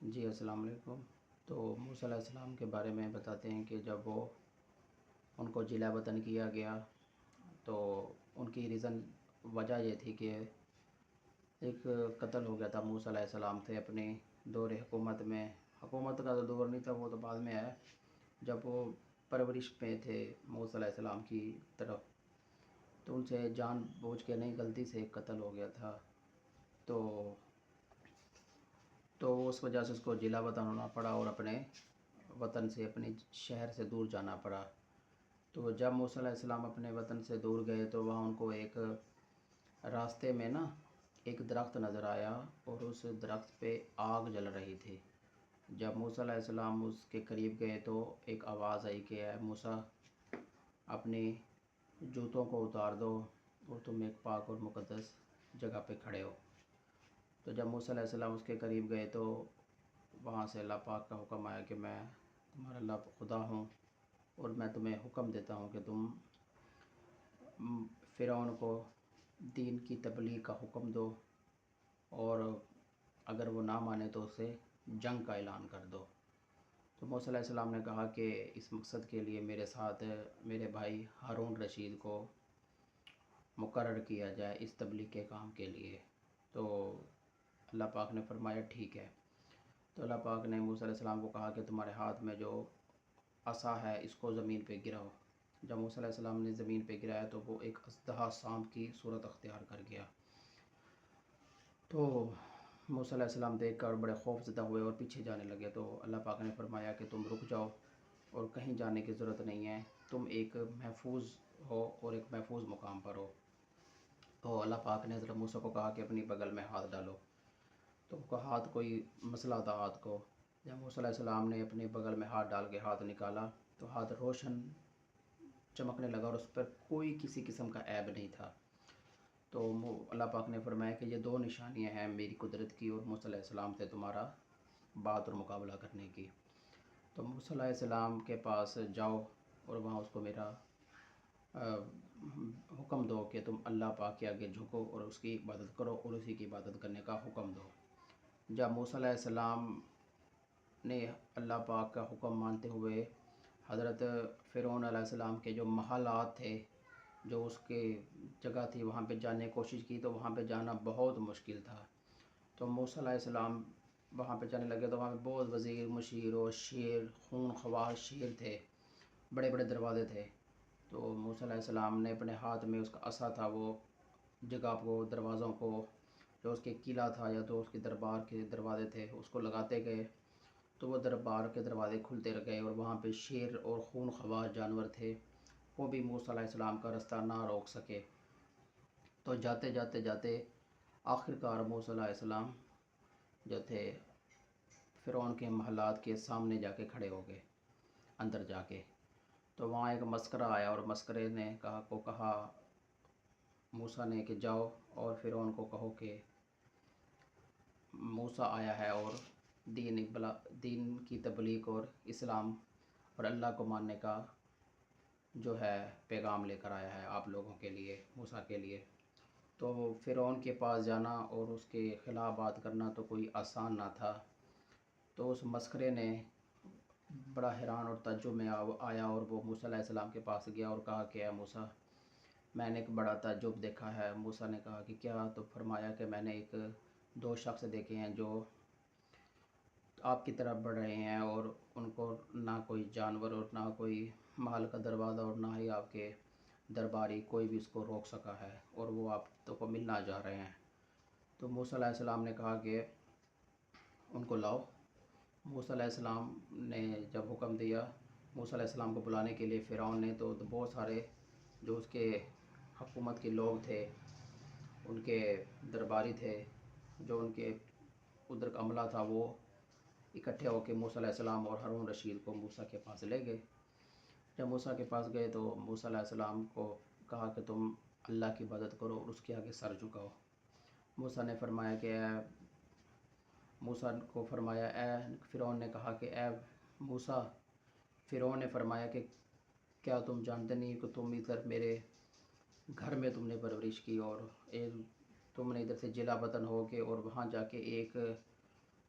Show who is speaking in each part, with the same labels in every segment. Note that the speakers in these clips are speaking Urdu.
Speaker 1: جی السلام علیکم۔ تو موسیٰ علیہ السلام کے بارے میں بتاتے ہیں کہ جب ان کو جلا وطن کیا گیا تو ان کی وجہ یہ تھی کہ ایک قتل ہو گیا تھا موسیٰ علیہ السلام تھے اپنے دور حکومت میں۔ حکومت کا تو دور نہیں تھا، وہ تو بعد میں آیا جب وہ پرورش میں تھے موسیٰ علیہ السلام کی طرف، تو ان سے جان بوجھ کے نہیں، غلطی سے قتل ہو گیا تھا۔ تو اس وجہ سے اس کو جلا وطن ہونا پڑا اور اپنے وطن سے، اپنے شہر سے دور جانا پڑا۔ تو جب موسیٰ علیہ السلام اپنے وطن سے دور گئے تو وہاں ان کو ایک راستے میں ایک درخت نظر آیا اور اس درخت پہ آگ جل رہی تھی۔ جب موسیٰ علیہ السلام اس کے قریب گئے تو ایک آواز آئی کہ اے موسیٰ، اپنی جوتوں کو اتار دو اور تم ایک پاک اور مقدس جگہ پہ کھڑے ہو۔ تو جب موسیٰ علیہ السلام اس کے قریب گئے تو وہاں سے اللہ پاک کا حکم آیا کہ میں تمہارا اللہ خدا ہوں اور میں تمہیں حکم دیتا ہوں کہ تم فرعون کو دین کی تبلیغ کا حکم دو، اور اگر وہ نہ مانے تو اسے جنگ کا اعلان کر دو۔ تو موسیٰ علیہ السلام نے کہا کہ اس مقصد کے لیے میرے ساتھ میرے بھائی ہارون رشید کو مقرر کیا جائے اس تبلیغ کے کام کے لیے۔ تو اللہ پاک نے فرمایا ٹھیک ہے۔ تو اللہ پاک نے موسیٰ علیہ السلام کو کہا کہ تمہارے ہاتھ میں جو عصا ہے اس کو زمین پہ گراؤ۔ جب موسیٰ علیہ السلام نے زمین پہ گرایا تو وہ ایک اژدہا سانپ کی صورت اختیار کر گیا۔ تو موسیٰ علیہ السلام دیکھ کر بڑے خوف زدہ ہوئے اور پیچھے جانے لگے۔ تو اللہ پاک نے فرمایا کہ تم رک جاؤ اور کہیں جانے کی ضرورت نہیں ہے، تم ایک محفوظ ہو اور ایک محفوظ مقام پر ہو۔ تو اللہ پاک نے حضرت موسیٰ کو کہا کہ اپنی بغل میں ہاتھ ڈالو۔ تو اس کا ہاتھ کوئی مسئلہ تھا ہاتھ کو۔ جب موسیٰ علیہ السلام نے اپنے بغل میں ہاتھ ڈال کے ہاتھ نکالا تو ہاتھ روشن چمکنے لگا اور اس پر کوئی کسی قسم کا عیب نہیں تھا۔ تو اللہ پاک نے فرمایا کہ یہ دو نشانیاں ہیں میری قدرت کی اور موسیٰ علیہ السلام سے تمہارا بات اور مقابلہ کرنے کی۔ تو موسیٰ علیہ السلام کے پاس جاؤ اور وہاں اس کو میرا حکم دو کہ تم اللہ پاک کے آگے جھکو اور اس کی عبادت کرو اور اسی کی عبادت کرنے کا حکم دو۔ جب موسیٰ علیہ السلام نے اللہ پاک کا حکم مانتے ہوئے حضرت فرعون علیہ السلام کے جو محلات تھے، جو اس کے جگہ تھی، وہاں پہ جانے کی کوشش کی تو وہاں پہ جانا بہت مشکل تھا۔ تو موسیٰ علیہ السلام وہاں پہ جانے لگے تو وہاں پہ بہت وزیر، مشیر اور شیر، خون خوار شیر تھے، بڑے بڑے دروازے تھے۔ تو موسیٰ علیہ السلام نے اپنے ہاتھ میں اس کا عصا تھا، وہ جگہ کو، دروازوں کو، جو اس کے قلعہ تھا یا تو اس کے دربار کے دروازے تھے، اس کو لگاتے گئے تو وہ دربار کے دروازے کھلتے گئے اور وہاں پہ شیر اور خون خوار جانور تھے، وہ بھی موسیٰ علیہ السلام کا رستہ نہ روک سکے۔ تو جاتے جاتے جاتے آخرکار موسیٰ علیہ السلام جو تھے فرعون کے محلات کے سامنے جا کے کھڑے ہو گئے، اندر جا کے۔ تو وہاں ایک مسکرہ آیا اور مسکرے نے کہا موسیٰ نے کہ جاؤ اور فرعون کو کہو کہ موسیٰ آیا ہے اور دین کی تبلیغ اور اسلام اور اللہ کو ماننے کا جو ہے پیغام لے کر آیا ہے آپ لوگوں کے لیے، موسیٰ کے لیے۔ تو فرعون کے پاس جانا اور اس کے خلاف بات کرنا تو کوئی آسان نہ تھا۔ تو اس مسخرے نے بڑا حیران اور تعجب میں آیا اور وہ موسیٰ علیہ السلام کے پاس گیا اور کہا کہ اے موسیٰ، میں نے ایک بڑا تعجب دیکھا ہے۔ موسیٰ نے کہا کہ کیا؟ تو فرمایا کہ میں نے دو شخص دیکھے ہیں جو آپ کی طرف بڑھ رہے ہیں اور ان کو نہ کوئی جانور اور نہ کوئی محل کا دروازہ اور نہ ہی آپ کے درباری کوئی بھی اس کو روک سکا ہے، اور وہ آپ کو ملنا جا رہے ہیں۔ تو موسیٰ علیہ السلام نے کہا کہ ان کو لاؤ۔ موسیٰ علیہ السلام نے جب حکم دیا موسیٰ علیہ السلام کو بلانے کے لیے فرعون نے، تو بہت سارے جو اس کے حکومت کے لوگ تھے، ان کے درباری تھے، جو ان کے ادھر کا عملہ تھا، وہ اکٹھے ہو کے موسیٰ علیہ السلام اور ہارون رشید کو موسیٰ کے پاس لے گئے۔ جب موسیٰ کے پاس گئے تو موسیٰ علیہ السلام کو کہا کہ تم اللہ کی عبادت کرو اور اس کے آگے سر جھکاؤ۔ موسیٰ نے فرمایا کہ فرعون نے کہا کہ اے موسیٰ، فرعون نے فرمایا کہ کیا تم جانتے نہیں کہ تم ادھر میرے گھر میں تم نے پرورش کی اور تم نے ادھر سے جلا وطن ہو کے اور وہاں جا کے ایک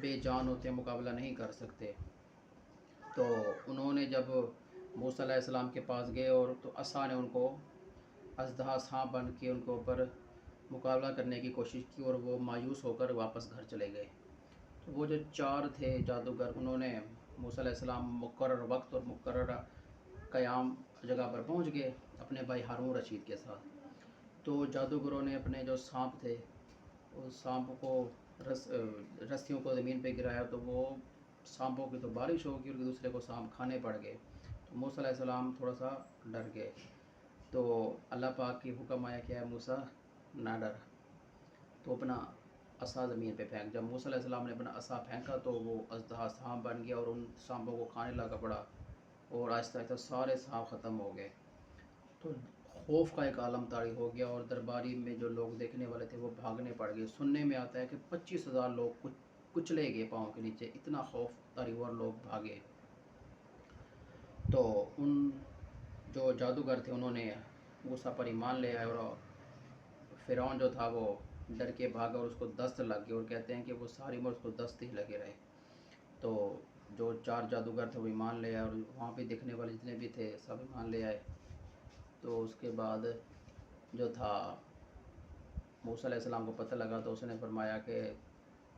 Speaker 1: بے جان ہوتے ہیں، مقابلہ نہیں کر سکتے۔ تو انہوں نے جب موسیٰ علیہ السلام کے پاس گئے اور تو عصا نے ان کو اژدہا سانپ بن کے ان کے اوپر مقابلہ کرنے کی کوشش کی اور وہ مایوس ہو کر واپس گھر چلے گئے۔ تو وہ جو 4 تھے جادوگر، انہوں نے موسیٰ علیہ السلام مقرر وقت اور مقررہ قیام جگہ پر پہنچ گئے اپنے بھائی ہارون رشید کے ساتھ۔ تو جادوگروں نے اپنے جو سانپ تھے اس سانپ کو رسیوں کو زمین پہ گرایا، تو وہ سانپوں کی تو بارش ہو گئی اور دوسرے کو سانپ کھانے پڑ گئے۔ تو موسیٰ علیہ السلام تھوڑا سا ڈر گئے، تو اللہ پاک کی حکم آیا کہ اے موسیٰ نہ ڈر، تو اپنا عصا زمین پہ پھینک۔ جب موسیٰ علیہ السلام نے اپنا عصا پھینکا تو وہ اژدہا سانپ بن گیا اور ان سانپوں کو کھانے لگا پڑا، اور آہستہ آہستہ سارے سانپ ختم ہو گئے۔ تو خوف کا ایک عالم طاری ہو گیا اور درباری میں جو لوگ دیکھنے والے تھے وہ بھاگنے پڑ گئے۔ سننے میں آتا ہے کہ 25,000 لوگ کچلے گئے پاؤں کے نیچے، اتنا خوف طاری ہوا اور لوگ بھاگے۔ تو ان جو جادوگر تھے انہوں نے موسیٰ پر ایمان لے آئے، اور فرعون جو تھا وہ ڈر کے بھاگا اور اس کو دست لگ گئی، اور کہتے ہیں کہ وہ ساری عمر اس کو دست ہی لگے رہے۔ تو جو 4 جادوگر تھے وہ ایمان لے آئے، اور وہاں پہ دیکھنے والے جتنے بھی تھے سب ایمان لے آئے۔ تو اس کے بعد جو تھا موسیٰ علیہ السلام کو پتہ لگا تو اس نے فرمایا کہ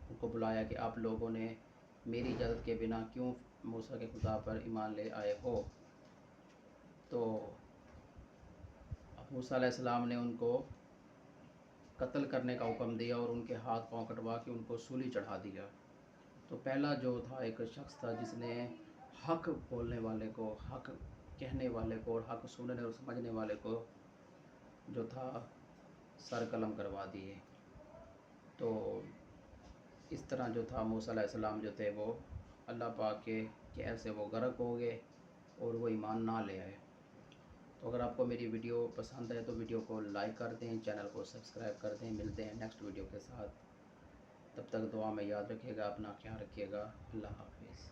Speaker 1: ان کو بلایا کہ آپ لوگوں نے میری اجازت کے بنا کیوں موسیٰ کے خدا پر ایمان لے آئے ہو؟ تو موسیٰ علیہ السلام نے ان کو قتل کرنے کا حکم دیا اور ان کے ہاتھ پاؤں کٹوا کے ان کو سولی چڑھا دیا۔ تو پہلا جو تھا ایک شخص تھا جس نے حق بولنے والے کو، حق کہنے والے کو اور حق سننے اور سمجھنے والے کو جو تھا سر قلم کروا دیے۔ تو اس طرح جو تھا موسیٰ علیہ السلام جو تھے وہ اللہ پاک کے کہر سے وہ غرق ہو گئے اور وہ ایمان نہ لے آئے۔ تو اگر آپ کو میری ویڈیو پسند ہے تو ویڈیو کو لائک کر دیں، چینل کو سبسکرائب کر دیں۔ ملتے ہیں نیکسٹ ویڈیو کے ساتھ، تب تک دعا میں یاد رکھیے گا، اپنا خیال رکھیے گا۔ اللہ حافظ۔